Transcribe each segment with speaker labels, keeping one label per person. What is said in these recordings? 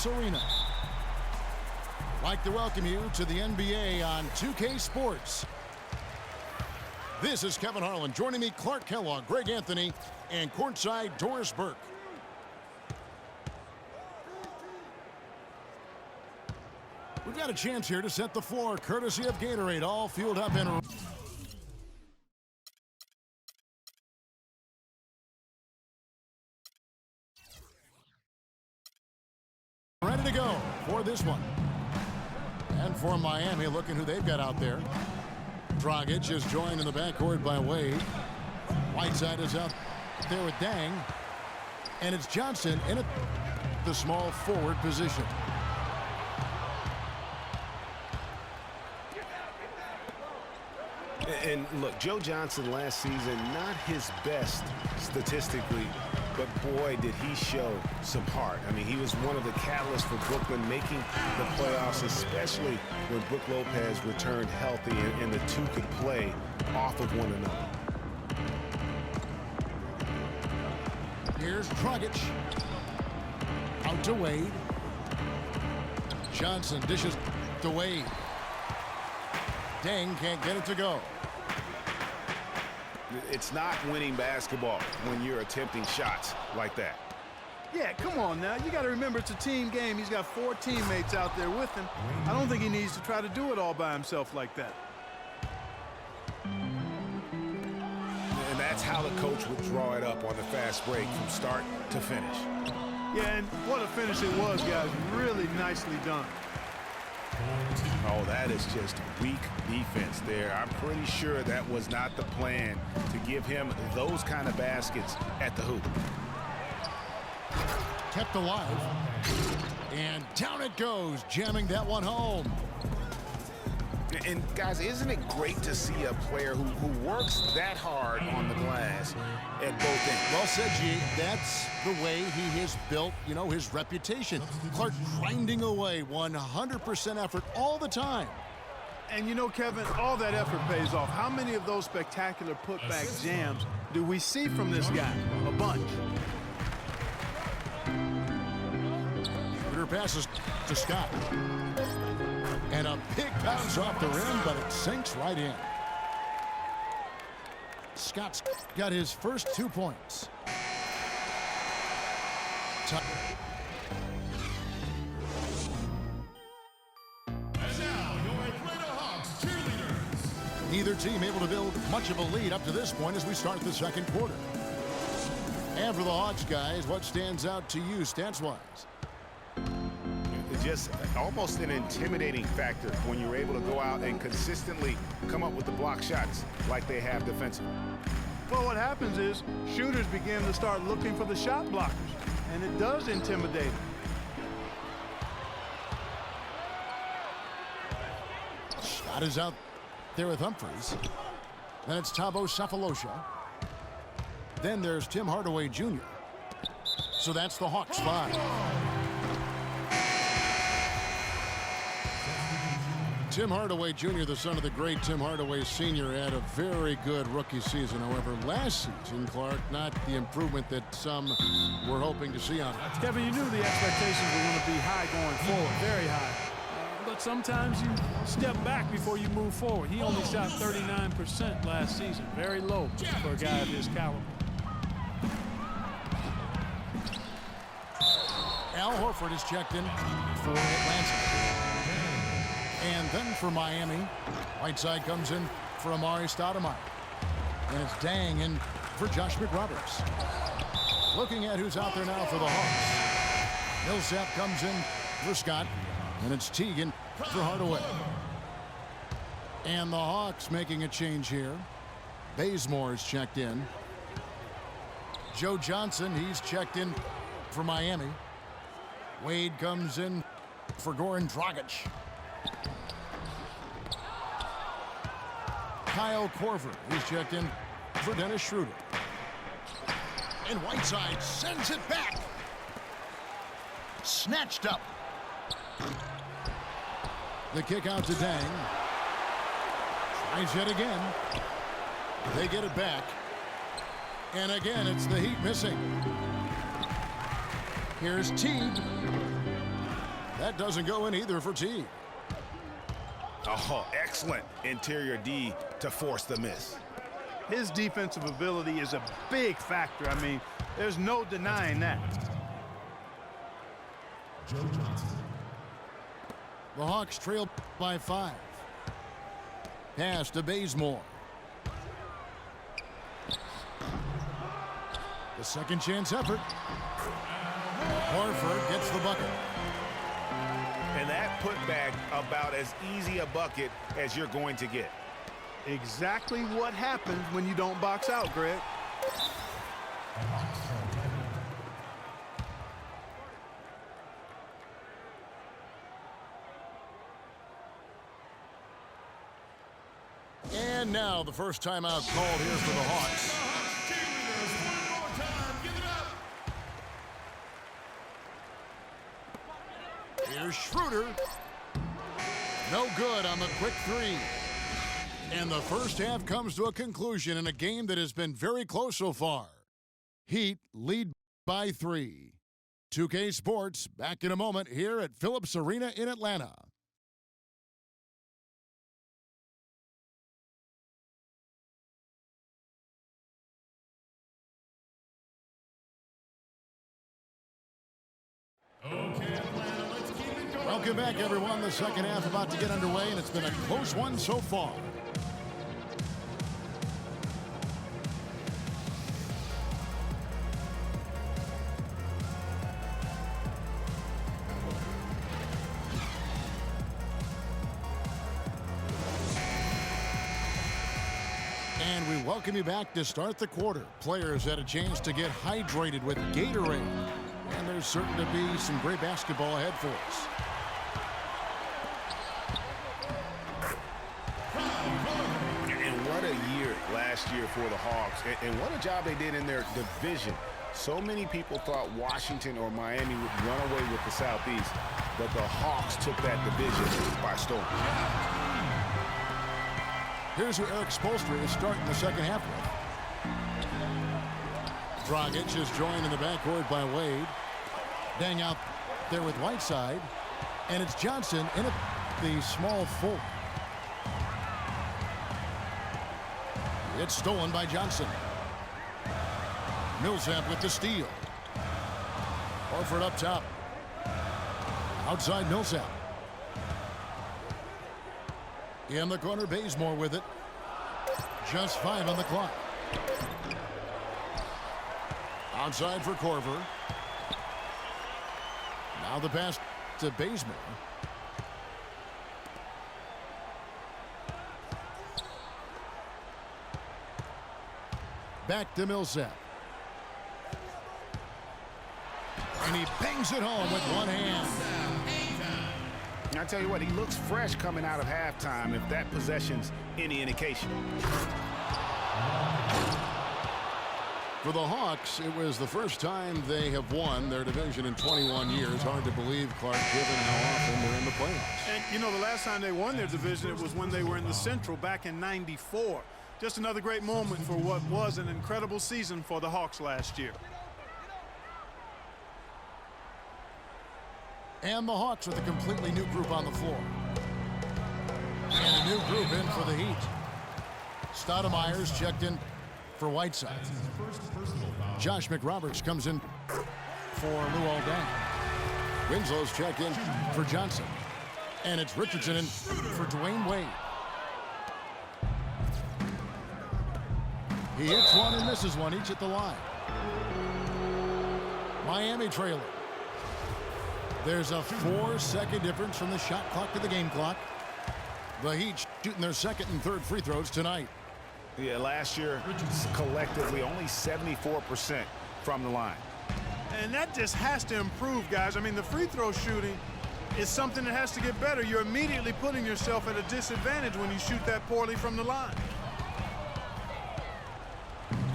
Speaker 1: Arena. I'd like to welcome you to the NBA on 2K Sports. This is Kevin Harlan. Joining me, Clark Kellogg, Greg Anthony, and courtside Doris Burke. We've got a chance here to set the floor, courtesy of Gatorade, all fueled up and ready to go for this one. And for Miami, looking who they've got out there. Dragic is joined in the backcourt by Wade. Whiteside is out there with Dang. And it's Johnson in the small forward position.
Speaker 2: And look, Joe Johnson last season, not his best statistically, but boy, did he show some heart. I mean, he was one of the catalysts for Brooklyn making the playoffs, especially when Brook Lopez returned healthy and the two could play off of one another.
Speaker 1: Here's Dragic. Out to Wade. Johnson dishes to Wade. Dang can't get it to go.
Speaker 2: It's not winning basketball when you're attempting shots like that.
Speaker 3: Yeah, come on now. You got to remember it's a team game. He's got 4 teammates out there with him. I don't think he needs to try to do it all by himself like that.
Speaker 2: And that's how the coach would draw it up on the fast break from start to finish.
Speaker 3: Yeah, and what a finish it was, guys. Really nicely done.
Speaker 2: Oh, that is just weak defense there. I'm pretty sure that was not the plan to give him those kind of baskets at the hoop.
Speaker 1: Kept alive. And down it goes, jamming that one home.
Speaker 2: And, guys, isn't it great to see a player who works that hard on the glass at both ends?
Speaker 1: Well said, G. That's the way he has built, his reputation. Clark grinding away, 100% effort all the time.
Speaker 3: And Kevin, all that effort pays off. How many of those spectacular putback jams do we see from this guy? A bunch.
Speaker 1: Shooter passes to Scott. And a big bounce off the rim, but it sinks right in. Scott's got his first 2 points.
Speaker 4: And now, your Atlanta Hawks cheerleaders.
Speaker 1: Neither team able to build much of a lead up to this point as we start the second quarter. And for the Hawks, guys, what stands out to you stats-wise?
Speaker 2: Just almost an intimidating factor when you're able to go out and consistently come up with the block shots like they have defensively.
Speaker 3: Well, what happens is shooters begin to start looking for the shot blockers, and it does intimidate them.
Speaker 1: Scott is out there with Humphries. Then it's Thabo Sefolosha. Then there's Tim Hardaway Jr. So that's the Hawks 5. Tim Hardaway Jr., the son of the great Tim Hardaway Sr., had a very good rookie season. However, last season, Clark, not the improvement that some were hoping to see on him.
Speaker 3: Kevin, you knew the expectations were going to be high going forward, very high. But sometimes you step back before you move forward. He only shot 39% last season, very low for a guy of his caliber.
Speaker 1: Al Horford is checked in for Atlanta. And then for Miami, Whiteside comes in for Amari Stoudemire. And it's Dang in for Josh McRoberts. Looking at who's out there now for the Hawks. Millsap comes in for Scott. And it's Teagan for Hardaway. And the Hawks making a change here. Bazemore is checked in. Joe Johnson, he's checked in for Miami. Wade comes in for Goran Dragic. Kyle Korver, he's checked in for Dennis Schroeder. And Whiteside sends it back. Snatched up. The kick out to Dang. Tries yet again. They get it back. And again, it's the Heat missing. Here's Teague. That doesn't go in either for Teague.
Speaker 2: Oh, excellent interior D to force the miss.
Speaker 3: His defensive ability is a big factor. I mean, there's no denying that.
Speaker 4: Joe Johnson.
Speaker 1: The Hawks trail by 5. Pass to Bazemore. The second chance effort. Horford gets the bucket.
Speaker 2: And that putback about as easy a bucket as you're going to get.
Speaker 3: Exactly what happens when you don't box out, Greg.
Speaker 1: And now the first timeout called here for the Hawks.
Speaker 4: Cheerleaders, one more time. Give it up.
Speaker 1: Here's Schroeder. No good on the quick three. And the first half comes to a conclusion in a game that has been very close so far. Heat lead by 3. 2K Sports back in a moment here at Phillips Arena in Atlanta.
Speaker 4: Okay, Atlanta, let's keep it going.
Speaker 1: Welcome back, everyone. The second half about to get underway, and it's been a close one so far. And we welcome you back to start the quarter. Players had a chance to get hydrated with Gatorade. And there's certain to be some great basketball ahead for us.
Speaker 2: And what a year last year for the Hawks. And what a job they did in their division. So many people thought Washington or Miami would run away with the Southeast, but the Hawks took that division by storm.
Speaker 1: Here's who Eric Spoelstra is starting the second half with. Dragic is joined in the backcourt by Wade. Dang out there with Whiteside. And it's Johnson in the small 4. It's stolen by Johnson. Millsap with the steal. Horford up top. Outside Millsap. In the corner, Bazemore with it. Just 5 on the clock. Outside for Korver. Now the pass to Bazemore. Back to Millsap. And he bangs it home with one hand.
Speaker 2: I tell you what, he looks fresh coming out of halftime if that possession's any indication.
Speaker 1: For the Hawks, it was the first time they have won their division in 21 years. Hard to believe, Clark, given how often they're in the playoffs.
Speaker 3: And, you know, the last time they won their division, it was when they were in the Central back in '94. Just another great moment for what was an incredible season for the Hawks last year.
Speaker 1: And the Hawks with a completely new group on the floor. And a new group in for the Heat. Stoudemire's checked in for Whiteside. Josh McRoberts comes in for Luol Deng. Winslow's checked in for Johnson. And it's Richardson in for Dwayne Wade. He hits one and misses one, each at the line. Miami trailer. There's a 4-second difference from the shot clock to the game clock. The Heat shooting their second and third free throws tonight.
Speaker 2: Yeah, last year, collectively, only 74% from the line.
Speaker 3: And that just has to improve, guys. I mean, the free throw shooting is something that has to get better. You're immediately putting yourself at a disadvantage when you shoot that poorly from the line.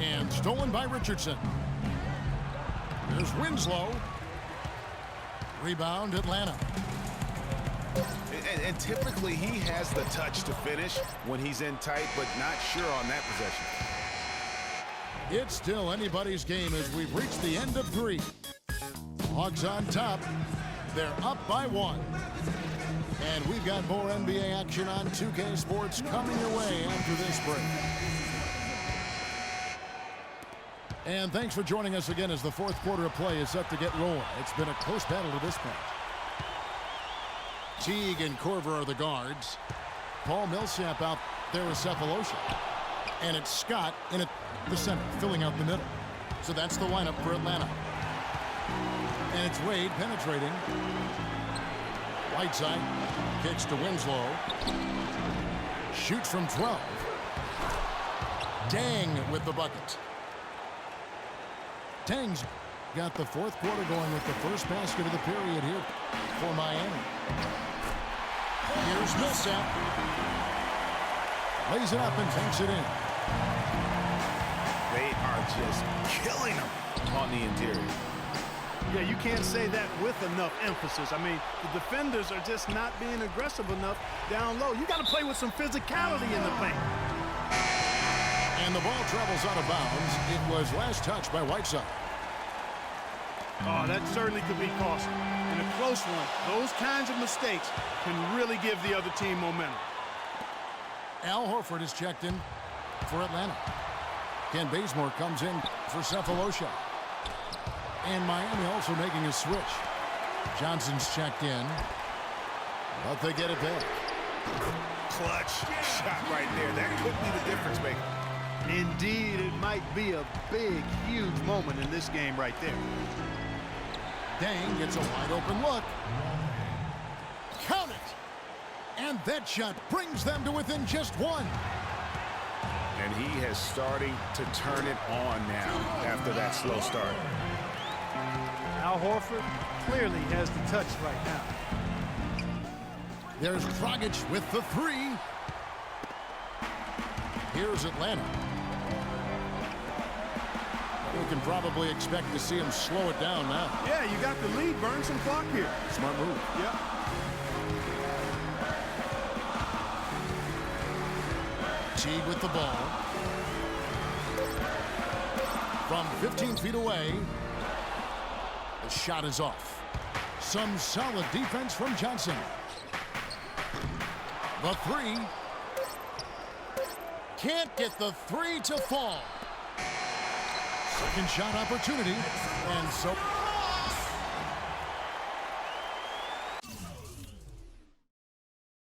Speaker 1: And stolen by Richardson. There's Winslow. Rebound, Atlanta.
Speaker 2: And typically, he has the touch to finish when he's in tight, but not sure on that possession.
Speaker 1: It's still anybody's game as we've reached the end of 3. Hawks on top. They're up by 1. And we've got more NBA action on 2K Sports coming your way after this break. And thanks for joining us again as the fourth quarter of play is set to get rolling. It's been a close battle to this point. Teague and Korver are the guards. Paul Millsap out there with Cephalosha. And it's Scott in the center, filling out the middle. So that's the lineup for Atlanta. And it's Wade penetrating. Whiteside kicks to Winslow. Shoots from 12. Dang with the bucket. Dang's got the fourth quarter going with the first basket of the period here for Miami. Here's Millsap. Lays it up and takes it in.
Speaker 2: They are just killing them on the interior.
Speaker 3: Yeah, you can't say that with enough emphasis. I mean, the defenders are just not being aggressive enough down low. You got to play with some physicality in the paint.
Speaker 1: And the ball travels out of bounds. It was last touched by Whiteside.
Speaker 3: Oh, that certainly could be costly. In a close one, those kinds of mistakes can really give the other team momentum.
Speaker 1: Al Horford is checked in for Atlanta. Ken Bazemore comes in for Cephalosha. And Miami also making a switch. Johnson's checked in. But they get it back.
Speaker 2: Clutch shot right there. That could be the difference maker.
Speaker 3: Indeed, it might be a big, huge moment in this game right there.
Speaker 1: Dang gets a wide open look. Count it! And that shot brings them to within just 1.
Speaker 2: And he has starting to turn it on now after that slow start.
Speaker 3: Al Horford clearly has the touch right now.
Speaker 1: There's Dragic with the 3. Here's Atlanta. We can probably expect to see him slow it down now.
Speaker 3: Yeah, you got the lead. Burn some clock here.
Speaker 1: Smart move.
Speaker 3: Yep.
Speaker 1: Teague with the ball. From 15 feet away. The shot is off. Some solid defense from Johnson. The 3. Can't get the 3 to fall. Second shot opportunity. And so